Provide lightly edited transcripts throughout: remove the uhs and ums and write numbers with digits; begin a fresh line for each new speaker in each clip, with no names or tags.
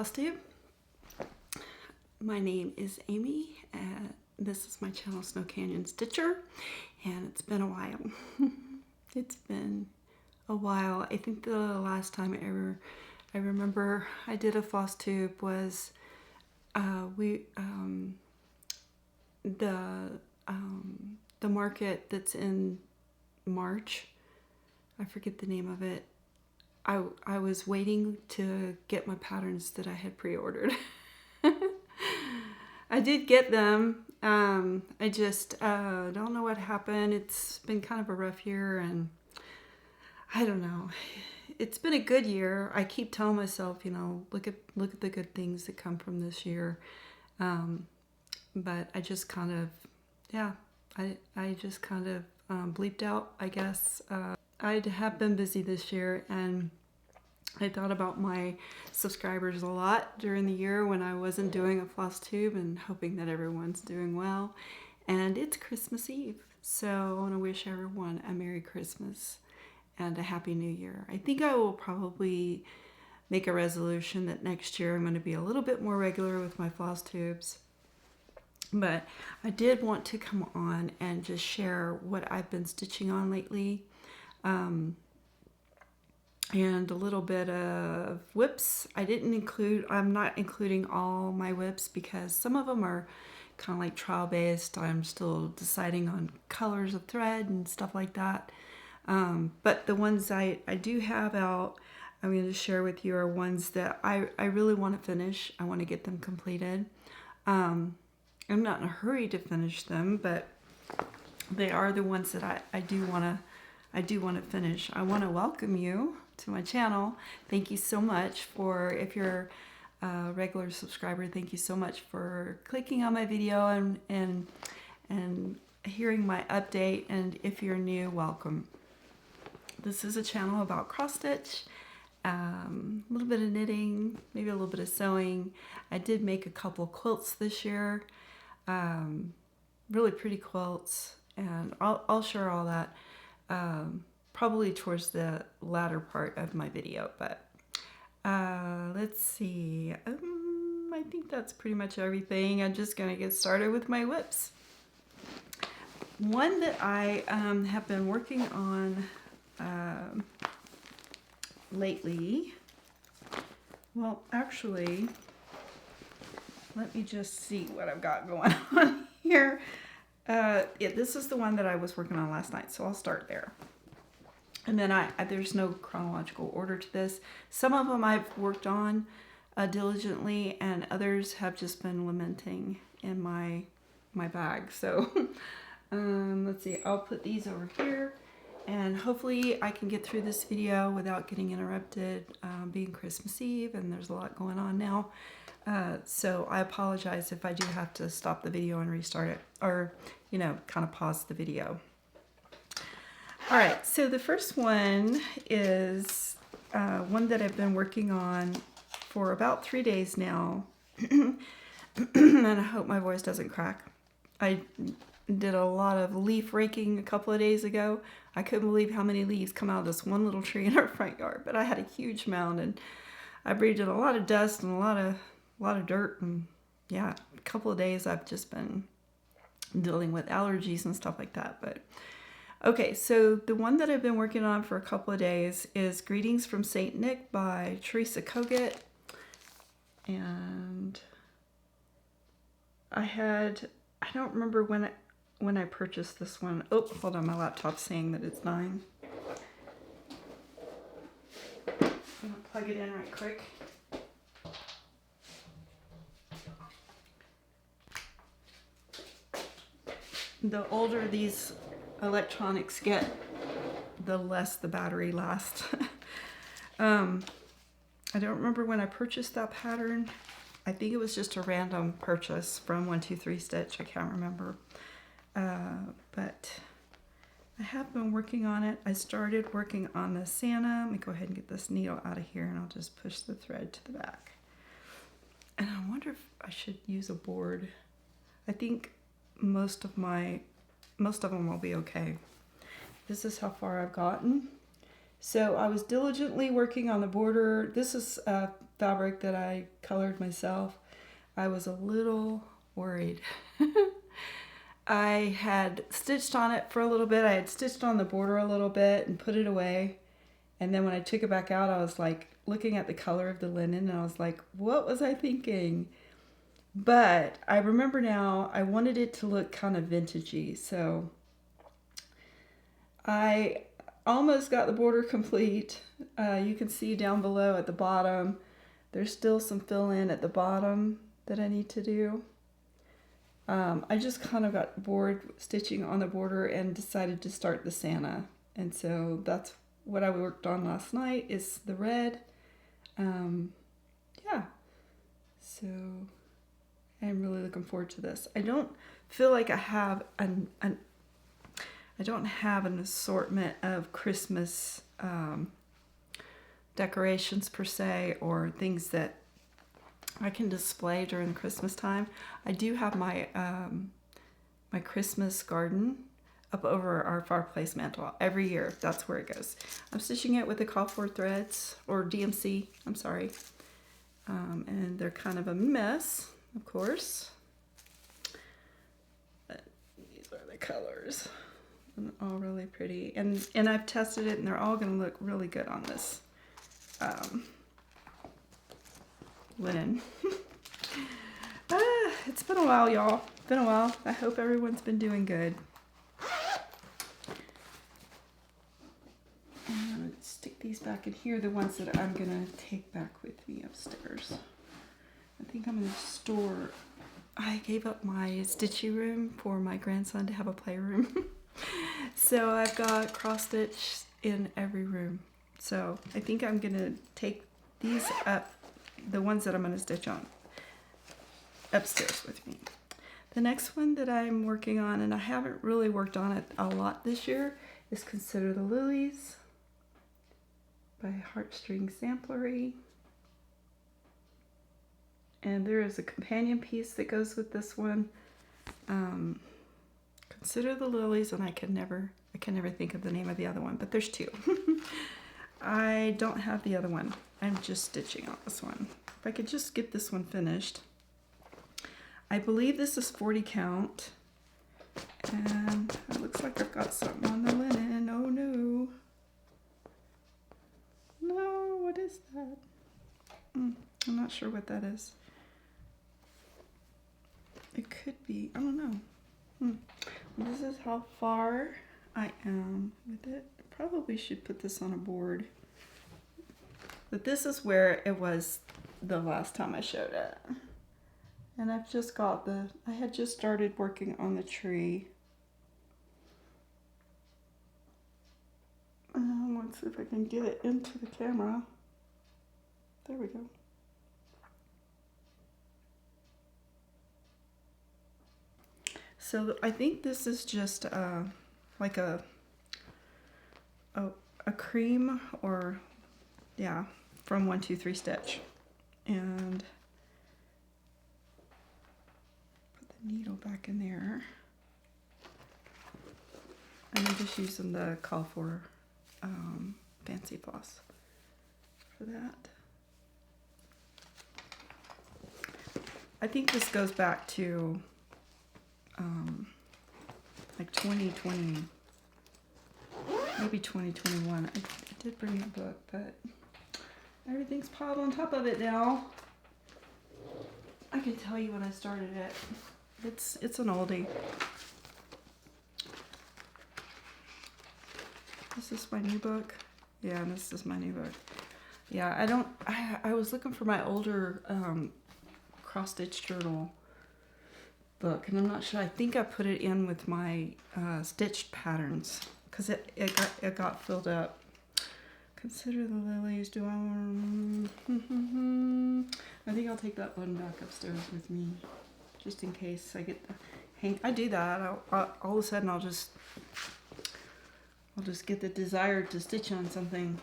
Flosstube. My name is Amy, and this is my channel, SnowCanyonStitcher, and it's been a while. It's been a while. I think the last time I remember I did a Flosstube was the market that's in March. I forget the name of it. I was waiting to get my patterns that I had pre-ordered. I did get them. I just don't know what happened. It's been kind of a rough year, and I don't know. It's been a good year. I keep telling myself, you know, look at the good things that come from this year. But I just kind of, yeah, I just kind of bleeped out, I guess. I have been busy this year, and I thought about my subscribers a lot during the year when I wasn't doing a Flosstube, and hoping that everyone's doing well. And it's Christmas Eve, so I want to wish everyone a Merry Christmas and a Happy New Year. I think I will probably make a resolution that next year I'm going to be a little bit more regular with my Flosstubes. But I did want to come on and just share what I've been stitching on lately. And a little bit of whips. I'm not including all my whips because some of them are kind of like trial based. I'm still deciding on colors of thread and stuff like that. But the ones I do have out, I'm going to share with you, are ones that I really want to finish. I want to get them completed. I'm not in a hurry to finish them, but they are the ones that I do want to finish. I want to welcome you to my channel. Thank you so much if you're a regular subscriber, thank you so much for clicking on my video and hearing my update. And if you're new, welcome. This is a channel about cross stitch, a little bit of knitting, maybe a little bit of sewing. I did make a couple quilts this year, really pretty quilts, and I'll share all that probably towards the latter part of my video. But let's see, I think that's pretty much everything. I'm just gonna get started with my whips. One that I have been working on lately, well, actually, let me just see what I've got going on here. Yeah, this is the one that I was working on last night, so I'll start there. And then there's no chronological order to this. Some of them I've worked on diligently, and others have just been lamenting in my bag. So let's see, I'll put these over here, and hopefully I can get through this video without getting interrupted, being Christmas Eve, and there's a lot going on now. So I apologize if I do have to stop the video and restart it, or, you know, kind of pause the video. All right, so the first one is one that I've been working on for about 3 days now, and I hope my voice doesn't crack. I did a lot of leaf raking a couple of days ago. I couldn't believe how many leaves come out of this one little tree in our front yard, but I had a huge mound, and I breathed in a lot of dust and a lot of dirt, and yeah, a couple of days I've just been dealing with allergies and stuff like that. But okay, so the one that I've been working on for a couple of days is Greetings from St. Nick by Teresa Kogut. And I don't remember when I purchased this one. Oh, hold on, my laptop's saying that it's 9. I'm gonna plug it in right quick. The older these electronics get, the less the battery lasts. I don't remember when I purchased that pattern. I think it was just a random purchase from 123 Stitch. I can't remember. But I have been working on it. I started working on the Santa. Let me go ahead and get this needle out of here, and I'll just push the thread to the back. And I wonder if I should use a board. I think most of them will be okay. This is how far I've gotten. So I was diligently working on the border. This is fabric that I colored myself, I was a little worried. I had stitched on it for a little bit. I had stitched on the border a little bit and put it away. And then when I took it back out, I was like looking at the color of the linen and I was like, what was I thinking? But I remember now I wanted it to look kind of vintagey. So I almost got the border complete. You can see down below at the bottom, there's still some fill in at the bottom that I need to do. I just kind of got bored stitching on the border and decided to start the Santa. And so that's what I worked on last night, is the red. Yeah, so I'm really looking forward to this. I don't feel like I have I don't have an assortment of Christmas decorations per se, or things that I can display during Christmas time. I do have my my Christmas garden up over our fireplace mantle every year. That's where it goes. I'm stitching it with the call for threads, or DMC, I'm sorry. And they're kind of a mess, of course. But these are the colors. And all really pretty. And I've tested it and they're all gonna look really good on this linen. It's been a while, y'all. Been a while. I hope everyone's been doing good. And I'm gonna stick these back in here, the ones that I'm gonna take back with me upstairs. I think I'm gonna store, I gave up my stitchy room for my grandson to have a playroom. So I've got cross stitch in every room. So I think I'm gonna take these up, the ones that I'm gonna stitch on, upstairs with me. The next one that I'm working on, and I haven't really worked on it a lot this year, is Consider the Lilies by Heartstring Samplery. And there is a companion piece that goes with this one. Consider the Lilies, and I can never think of the name of the other one, but there's two. I don't have the other one. I'm just stitching on this one. If I could just get this one finished. I believe this is 40 count. And it looks like I've got something on the linen. Oh no. No, what is that? I'm not sure what that is. It could be, I don't know. This is how far I am with it. Probably should put this on a board. But this is where it was the last time I showed it. And I've just got I had just started working on the tree. Let's see if I can get it into the camera. There we go. So I think this is just like a cream, or yeah, from 1, 2, 3 stitch, and put the needle back in there. And I'm just using the call for fancy floss for that. I think this goes back to like 2020, maybe 2021. I did bring a book, but everything's piled on top of it now. I can tell you when I started it. It's an oldie. This is my new book. Yeah, this is my new book. Yeah, I was looking for my older cross stitch journal book, and I'm not sure. I think I put it in with my stitched patterns, because it got filled up. Consider the Lilies. Do I want? I think I'll take that one back upstairs with me, just in case I get the hang. I do that. All of a sudden I'll just get the desire to stitch on something,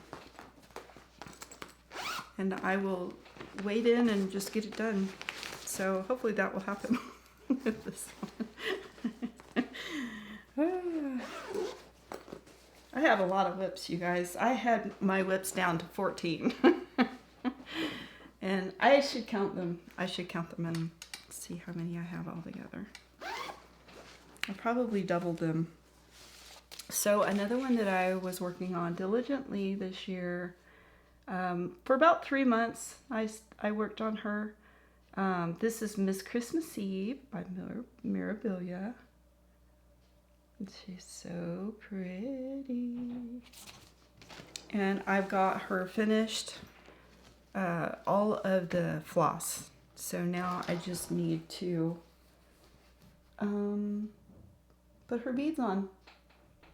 and I will wade in and just get it done. So hopefully that will happen with this one. I have a lot of whips, you guys. I had my whips down to 14. And I should count them. I should count them and see how many I have all together. I probably doubled them. So another one that I was working on diligently this year, for about 3 months, I worked on her. This is Miss Christmas Eve by Mirabilia. She's so pretty. And I've got her finished all of the floss. So now I just need to put her beads on.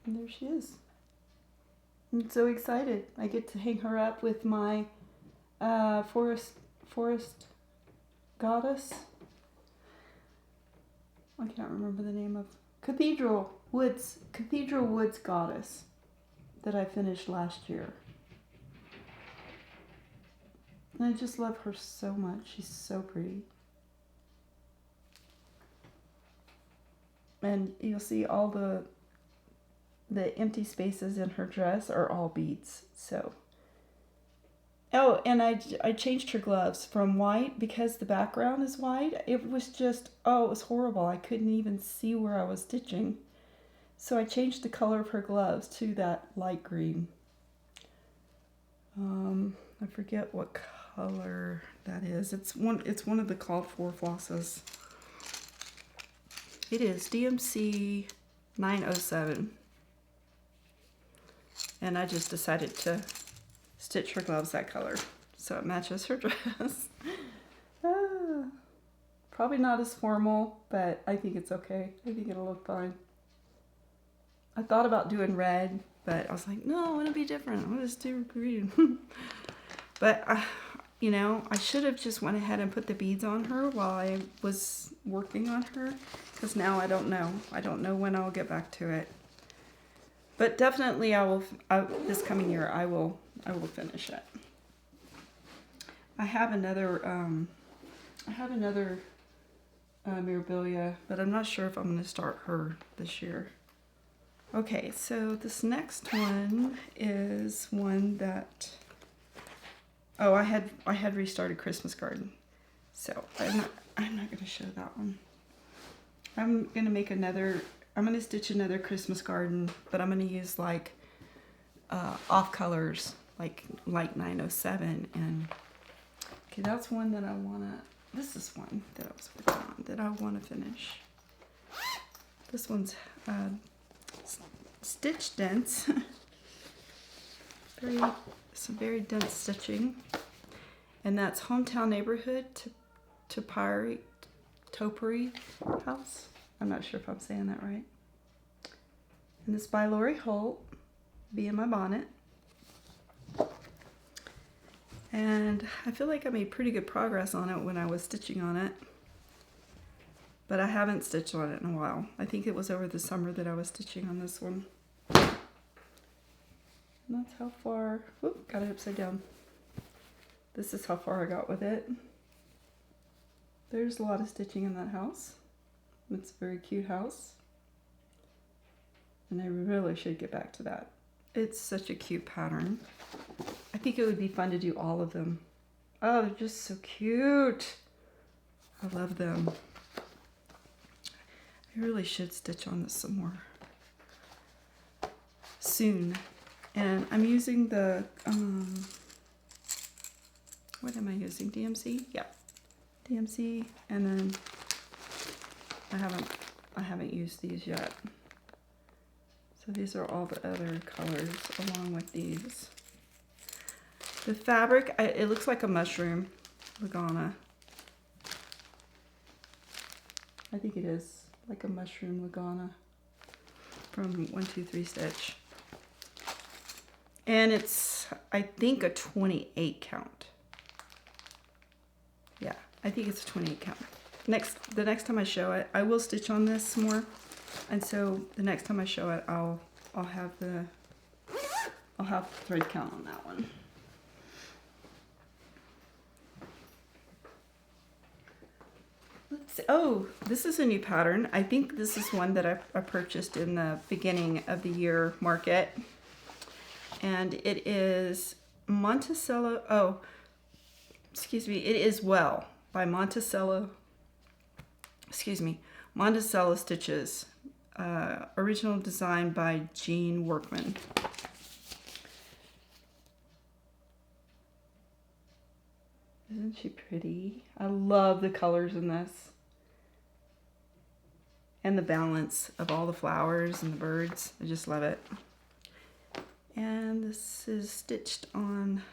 And there she is. I'm so excited. I get to hang her up with my forest goddess. I can't remember the name of Cathedral Woods goddess that I finished last year. And I just love her so much. She's so pretty. And you'll see all the empty spaces in her dress are all beads. So, oh, and I changed her gloves from white because the background is white. It was just, oh, it was horrible. I couldn't even see where I was stitching. So I changed the color of her gloves to that light green. I forget what color that is. It's one of the called for flosses. It is DMC 907. And I just decided to stitch her gloves that color so it matches her dress. Probably not as formal, but I think it's okay. I think it'll look fine. I thought about doing red, but I was like, no, I want to be different. I'm going to just do green. But, you know, I should have just went ahead and put the beads on her while I was working on her, because now I don't know. I don't know when I'll get back to it. But definitely this coming year, I will finish it. I have another Mirabilia, but I'm not sure if I'm going to start her this year. Okay, so this next one is one that, oh, I had restarted Christmas Garden, so I'm not going to show that one. I'm going to make another. I'm going to stitch another Christmas Garden, but I'm going to use like off colors, like 907. And okay, that's one that I want to, this is one that I was working on that I want to finish. This one's stitch dense. Some very dense stitching. And that's Hometown Neighborhood Topiary House. I'm not sure if I'm saying that right. And this by Lori Holt, Be in My Bonnet. And I feel like I made pretty good progress on it when I was stitching on it. But I haven't stitched on it in a while. I think it was over the summer that I was stitching on this one. And that's how far, whoop, got it upside down. This is how far I got with it. There's a lot of stitching in that house. It's a very cute house. And I really should get back to that. It's such a cute pattern. I think it would be fun to do all of them. Oh, they're just so cute. I love them. I really should stitch on this some more soon. And I'm using the, what am I using? DMC? Yeah. DMC, and then I haven't used these yet. So these are all the other colors along with these. The fabric, it looks like a mushroom, Lagana. I think it is like a mushroom Lagana from 1-2-3 Stitch. And it's, I think, a 28 count. Yeah, I think it's a 28 count. The next time I show it, I will stitch on this more. And so the next time I show it, I'll have the thread count on that one. Let's see. Oh, this is a new pattern. I think this is one that I purchased in the beginning of the year market. And it is Monticello. Oh, excuse me, it is Well by Monticello, Monticello Stitches. Original design by Jean Workman. Isn't she pretty? I love the colors in this. And the balance of all the flowers and the birds. I just love it. And this is stitched on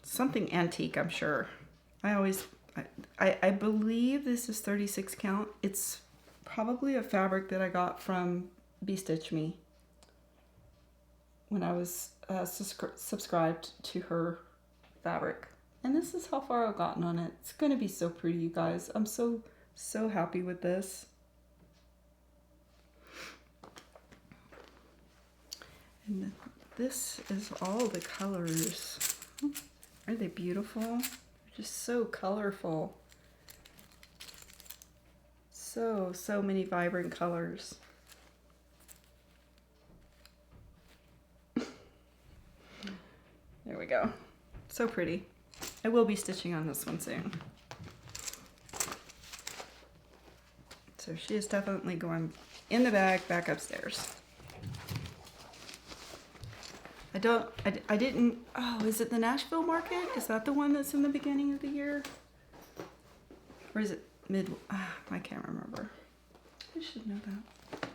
something antique, I'm sure. I believe this is 36 count. It's probably a fabric that I got from Stitch Me when I was subscribed to her fabric. And this is how far I've gotten on it. It's going to be so pretty, you guys. I'm so happy with this. And this is all the colors. Aren't they beautiful? Just so colorful. So many vibrant colors. There we go. So pretty. I will be stitching on this one soon. So she is definitely going in the bag back upstairs. I didn't, oh, is it the Nashville market? Is that the one that's in the beginning of the year? Or is it I can't remember. I should know that.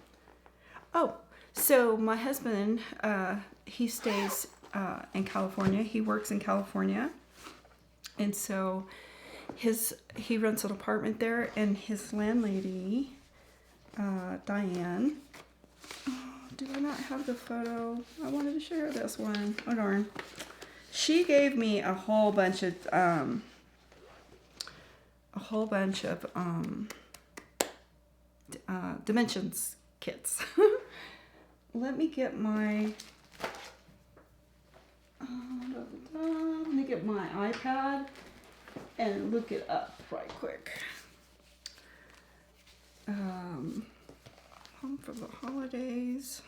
Oh, so my husband, he stays in California. He works in California. And so he rents an apartment there, and his landlady, Diane, do I not have the photo? I wanted to share this one. Oh darn. She gave me a whole bunch of dimensions kits. Let me get my iPad and look it up right quick. Home for the holidays.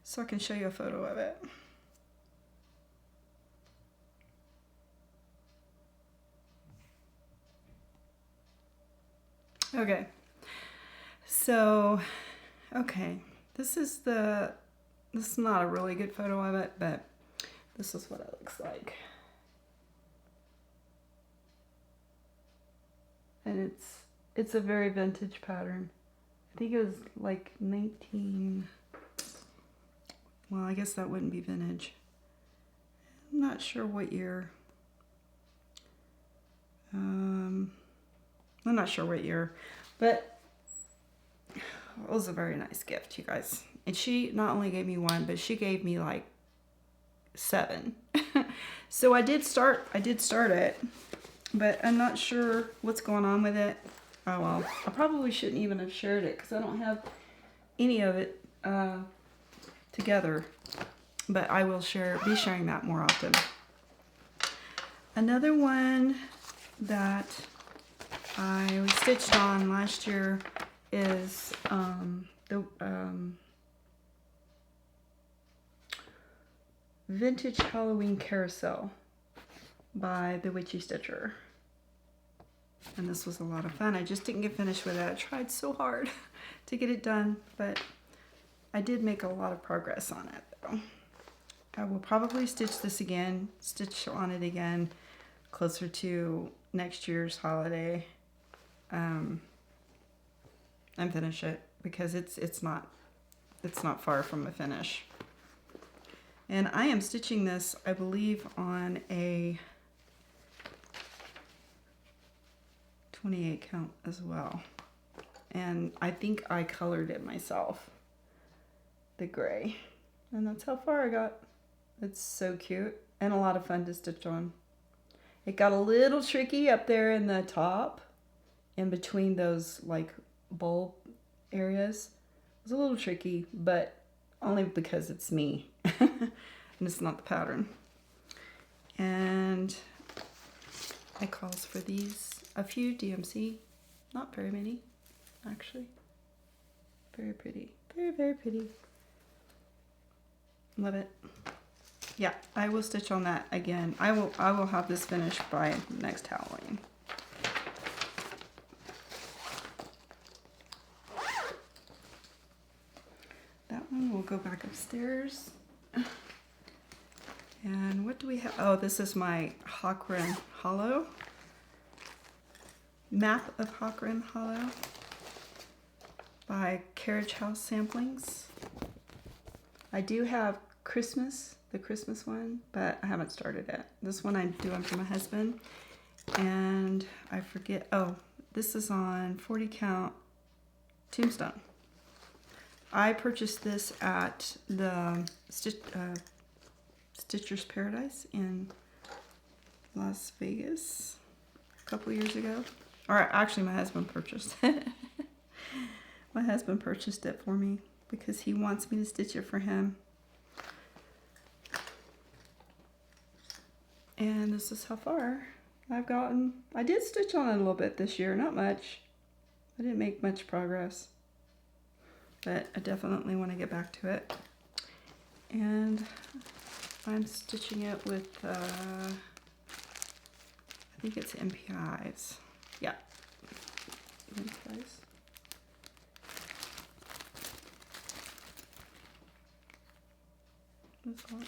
So I can show you a photo of it. Okay. So, okay. This is not a really good photo of it, but this is what it looks like. And it's a very vintage pattern. I think it was like 19, well, I guess that wouldn't be vintage. I'm not sure what year. I'm not sure what year, but it was a very nice gift, you guys. And she not only gave me one, but she gave me like 7. So I did start it, but I'm not sure what's going on with it. Oh well, I probably shouldn't even have shared it because I don't have any of it together, but I will be sharing that more often. Another one that I stitched on last year is the Vintage Halloween Carousel by the Witchy Stitcher. And this was a lot of fun. I just didn't get finished with it. I tried so hard to get it done, but I did make a lot of progress on it though. I will probably stitch on it again closer to next year's holiday, and finish it because it's not far from a finish. And I am stitching this, I believe, on a 28 count as well. And I think I colored it myself, the gray. And that's how far I got. It's so cute and a lot of fun to stitch on. It got a little tricky up there in the top, in between those like bulb areas. It was a little tricky, but only because it's me and it's not the pattern. And it calls for a few DMC, not very many actually. Very pretty, very, very pretty. Love it. Yeah, I will stitch on that again. I will have this finished by next Halloween. That one will go back upstairs. And what do we have? Oh, this is my Hawkren Hollow. Map of Hawkren Hollow by Carriage House Samplings. I do have Christmas, the Christmas one, but I haven't started it. This one I'm doing for my husband. And I forget, oh, this is on 40 count Tombstone. I purchased this at the Stitcher's Paradise in Las Vegas a couple years ago. Or actually my husband purchased it. My husband purchased it for me because he wants me to stitch it for him. And this is how far I've gotten. I did stitch on it a little bit this year, not much. I didn't make much progress, but I definitely want to get back to it. And I'm stitching it with, I think it's MPIs. Yeah, MPIs. This one.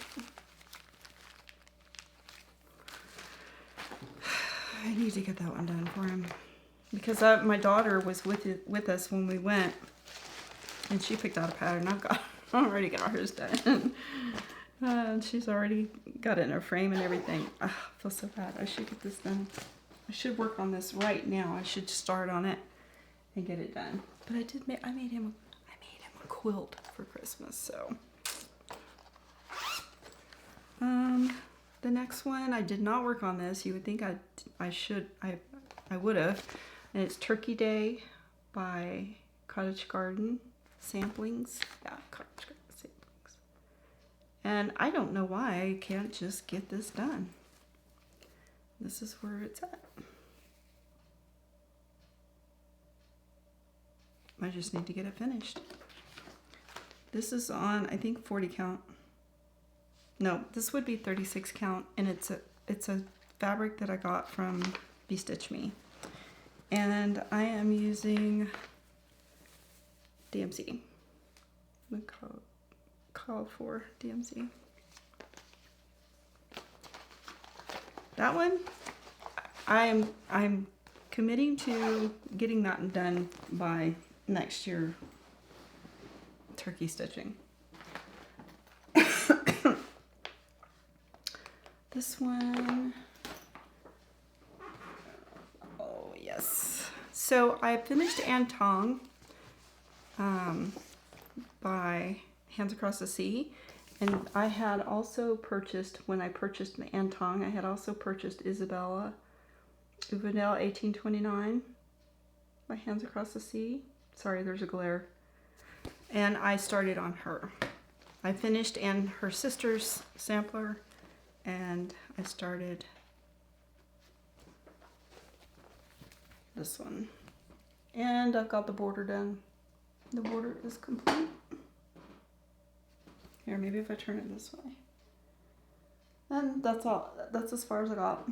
I need to get that one done for him because my daughter was with us when we went, and she picked out a pattern. I've already got hers done. And she's already got it in her frame and everything. I feel so bad. I should get this done. I should work on this right now. I should start on it and get it done. But I made him a quilt for Christmas. So the next one, I did not work on this. You would think I would have. And it's Turkey Day by Cottage Garden Samplings. Yeah, Cottage Garden Samplings. And I don't know why I can't just get this done. This is where it's at. I just need to get it finished. This is on, I think, 40 count. No, this would be 36 count, and it's a fabric that I got from Stitch Me. And I am using DMC. We call for DMC. That one, I'm committing to getting that done by next year. Turkey stitching. This one, oh yes. So I finished Antong by Hands Across the Sea, and I had also purchased, when I purchased the Antong, I had also purchased Isabella Uvenel 1829 by Hands Across the Sea. Sorry, there's a glare. And I started on her. I finished and her sister's sampler, and I started this one. And I've got the border done. The border is complete. Here, maybe if I turn it this way. And that's all. That's as far as I got.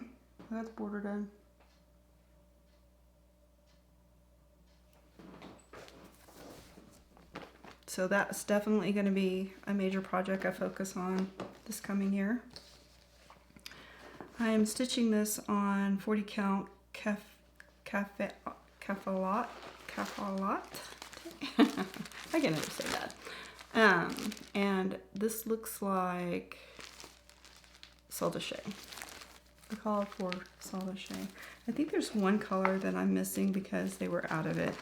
I got the border done. So that's definitely going to be a major project I focus on this coming year. I am stitching this on 40 count Cafalot. I can never say that. And this looks like Sol de Chez. I call it for Sol de Chez. I think there's one color that I'm missing because they were out of it.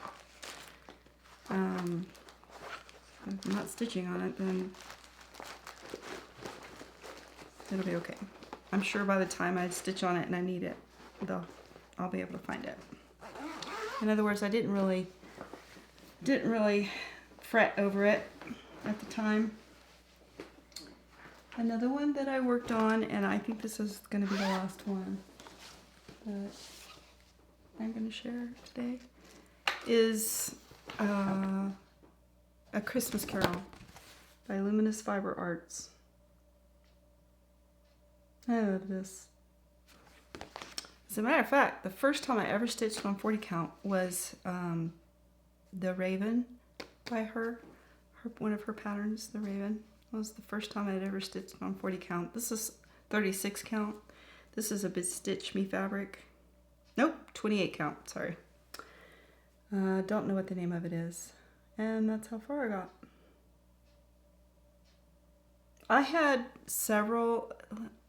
If I'm not stitching on it, then it'll be okay. I'm sure by the time I stitch on it and I need it, I'll be able to find it. In other words, I didn't really fret over it at the time. Another one that I worked on, and I think this is going to be the last one that I'm going to share today, is A Christmas Carol by Luminous Fiber Arts. I love this. As a matter of fact, the first time I ever stitched on 40 count was the Raven by her. One of her patterns, the Raven, was the first time I'd ever stitched on 40 count. This is 36 count. This is a bit Stitch Me fabric. Nope, 28 count, sorry. Don't know what the name of it is. And that's how far I got. I had several,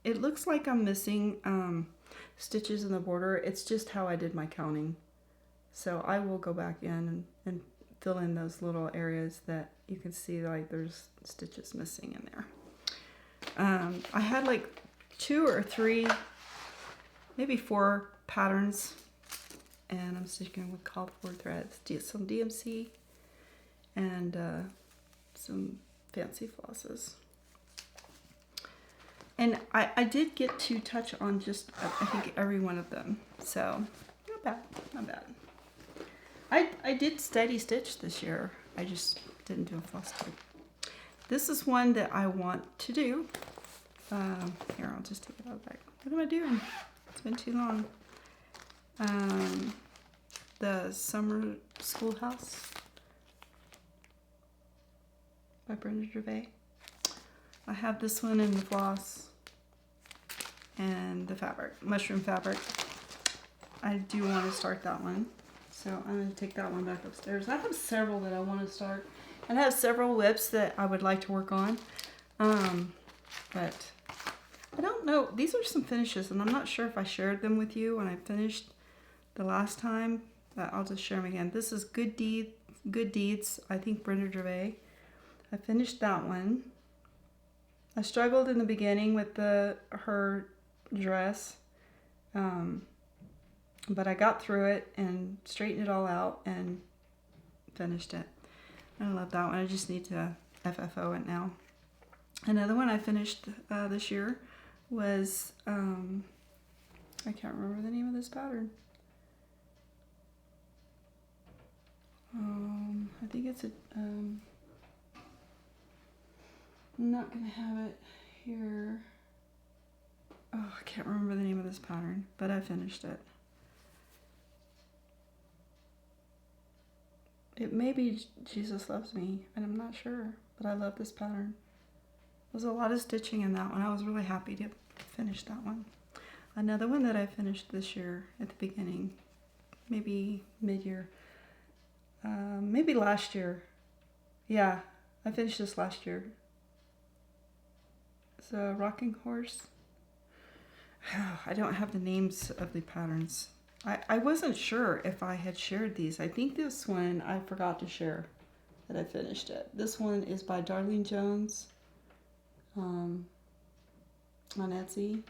it looks like I'm missing stitches in the border. It's just how I did my counting. So I will go back in and fill in those little areas that you can see like there's stitches missing in there. I had like 2 or 3, maybe 4 patterns, and I'm sticking with cardboard threads, some DMC, and some fancy flosses. And I did get to touch on just, I think, every one of them. So, not bad, not bad. I did steady stitch this year. I just didn't do a Flosstube. This is one that I want to do. Here, I'll just take it out of the bag. What am I doing? It's been too long. The Summer Schoolhouse by Brenda Gervais. I have this one in the floss and the fabric, mushroom fabric. I do want to start that one, so I'm going to take that one back upstairs. I have several that I want to start, and I have several whips that I would like to work on, but I don't know. These are some finishes, and I'm not sure if I shared them with you when I finished the last time, but I'll just share them again. This is Good Deeds, I think Brenda Gervais. I finished that one. I struggled in the beginning with her dress, but I got through it and straightened it all out and finished it. I love that one. I just need to FFO it now. Another one I finished this year was, I can't remember the name of this pattern. I think it's I'm not going to have it here. Oh, I can't remember the name of this pattern, but I finished it. It may be Jesus Loves Me, and I'm not sure, but I love this pattern. There was a lot of stitching in that one. I was really happy to finish that one. Another one that I finished this year at the beginning, maybe mid-year, maybe last year. Yeah, I finished this last year. It's a Rocking Horse. I don't have the names of the patterns. I wasn't sure if I had shared these. I think this one I forgot to share that I finished it. This one is by Darlene Jones on Etsy.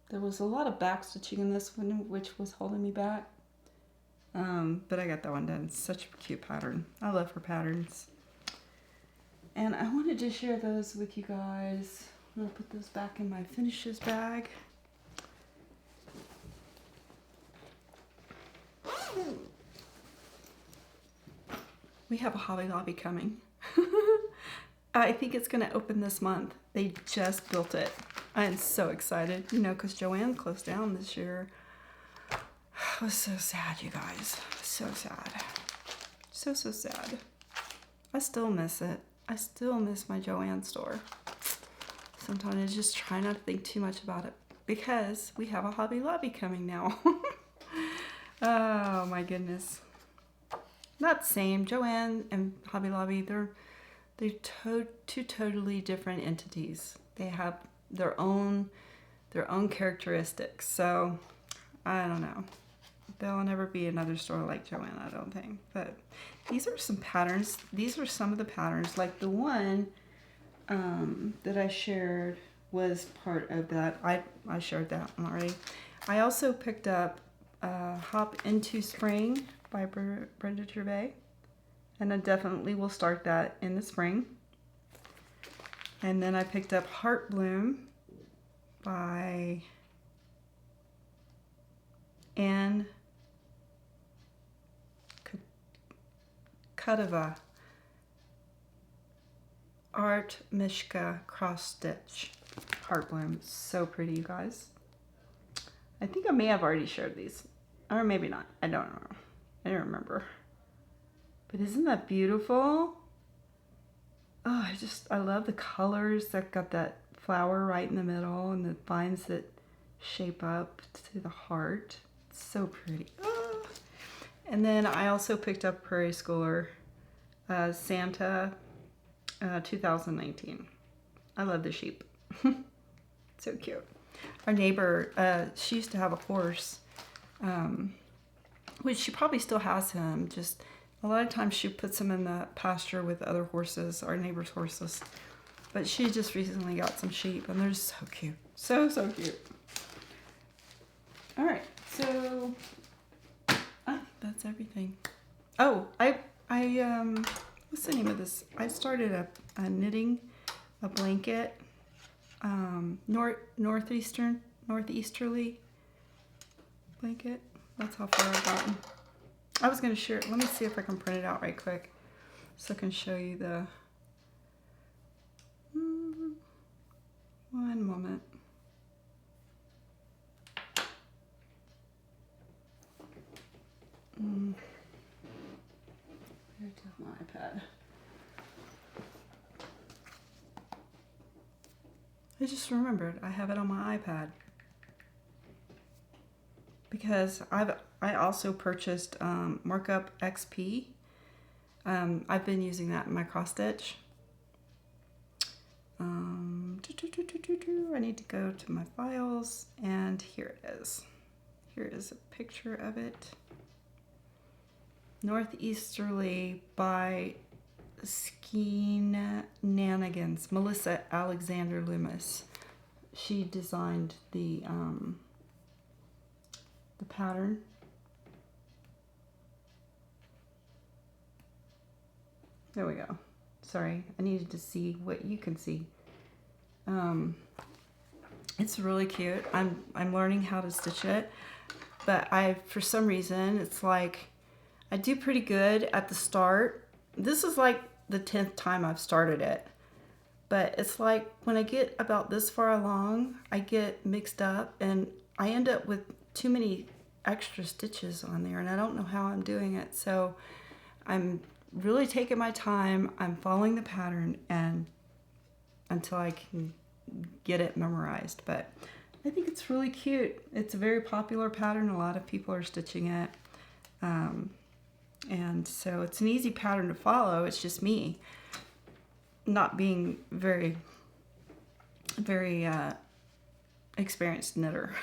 There was a lot of back stitching in this one, which was holding me back. But I got that one done. It's such a cute pattern. I love her patterns. And I wanted to share those with you guys. I'm going to put those back in my finishes bag. We have a Hobby Lobby coming. I think it's going to open this month. They just built it. I'm so excited, you know, because Joanne closed down this year. It was so sad, you guys. So sad. So sad. I still miss it. I still miss my Joanne store. Sometimes I just try not to think too much about it because we have a Hobby Lobby coming now. Oh my goodness. Not the same. Joanne and Hobby Lobby, they're two totally different entities. They have their own characteristics. So I don't know. There'll never be another store like Joanne, I don't think. But these are some patterns. These are some of the patterns. Like the one that I shared was part of that. I shared that one already. I also picked up Hop Into Spring by Brenda Gervais. And I definitely will start that in the spring. And then I picked up Heart Bloom by Anne Kudova. Art Mishka cross stitch. Heart bloom. So pretty, you guys. I think I may have already shared these. Or maybe not. I don't know. I don't remember. But isn't that beautiful? Oh, I love the colors that got that flower right in the middle and the vines that shape up to the heart. It's so pretty. Oh. And then I also picked up Prairie Schooler Santa 2019. I love the sheep. So cute. Our neighbor, she used to have a horse, which she probably still has him. Just a lot of times she puts him in the pasture with other horses, our neighbor's horses. But she just recently got some sheep, and they're so cute. So, so cute. All right, so that's everything. Oh, I what's the name of this? I started a knitting a blanket, northeasterly blanket. That's how far I've gotten. I was going to share it. Let me see if I can print it out right quick so I can show you the... One moment. Where to my iPad? I just remembered I have it on my iPad because I also purchased Markup XP. I've been using that in my cross stitch. I need to go to my files, and here it is. Here is a picture of it. Northeasterly by Shenanigans, Melissa Alexander Loomis. She designed the pattern. There we go. Sorry, I needed to see what you can see. It's really cute. I'm learning how to stitch it, but for some reason, it's like I do pretty good at the start. This is like the 10th time I've started it, but it's like when I get about this far along, I get mixed up and I end up with too many extra stitches on there, and I don't know how I'm doing it. So I'm really taking my time. I'm following the pattern and until I can get it memorized, but I think it's really cute. It's a very popular pattern. A lot of people are stitching it. And so it's an easy pattern to follow. It's just me not being very experienced knitter.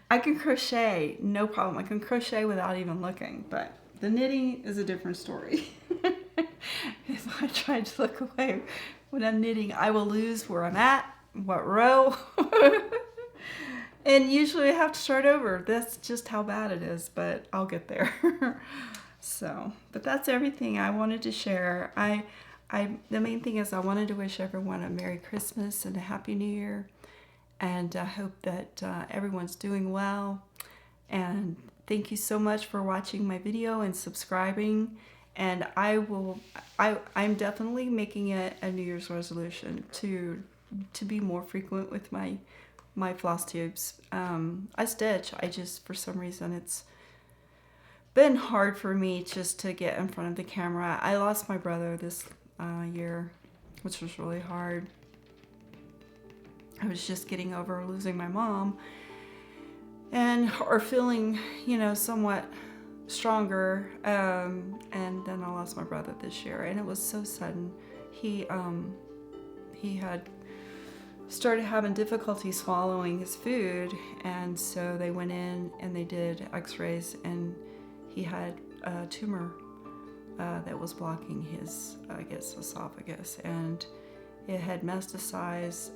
I can crochet, no problem. I can crochet without even looking, but the knitting is a different story. If I try to look away when I'm knitting, I will lose where I'm at, what row. And usually I have to start over. That's just how bad it is, but I'll get there. So, but that's everything I wanted to share. The main thing is I wanted to wish everyone a Merry Christmas and a Happy New Year. And I hope that everyone's doing well. And thank you so much for watching my video and subscribing. And I'm definitely making it a New Year's resolution to be more frequent with my floss tubes. I stitch. I just, for some reason, it's been hard for me just to get in front of the camera. I lost my brother this year, which was really hard. I was just getting over losing my mom or feeling, somewhat stronger. And then I lost my brother this year, and it was so sudden. He had started having difficulty swallowing his food, and so they went in and they did x-rays, and he had a tumor that was blocking his, esophagus, and it had metastasized.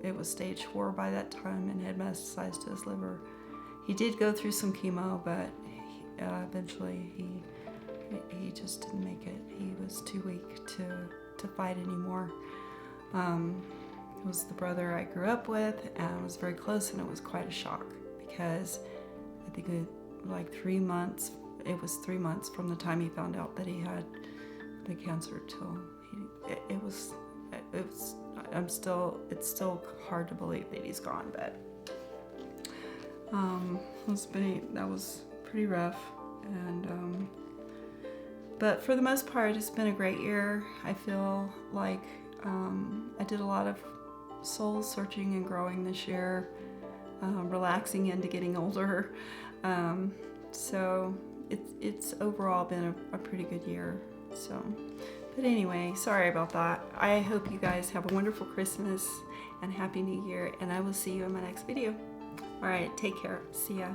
It was stage 4 by that time and had metastasized to his liver. He did go through some chemo, but eventually he just didn't make it. He was too weak to fight anymore. It was the brother I grew up with and was very close, and it was quite a shock because I think it was 3 months from the time he found out that he had the cancer till it's still hard to believe that he's gone, but that was pretty rough. And but for the most part, it's been a great year. I feel like I did a lot of soul searching and growing this year, relaxing into getting older. So it's overall been a pretty good year. So, but anyway, sorry about that. I hope you guys have a wonderful Christmas and Happy New Year, and I will see you in my next video. All right, take care. See ya.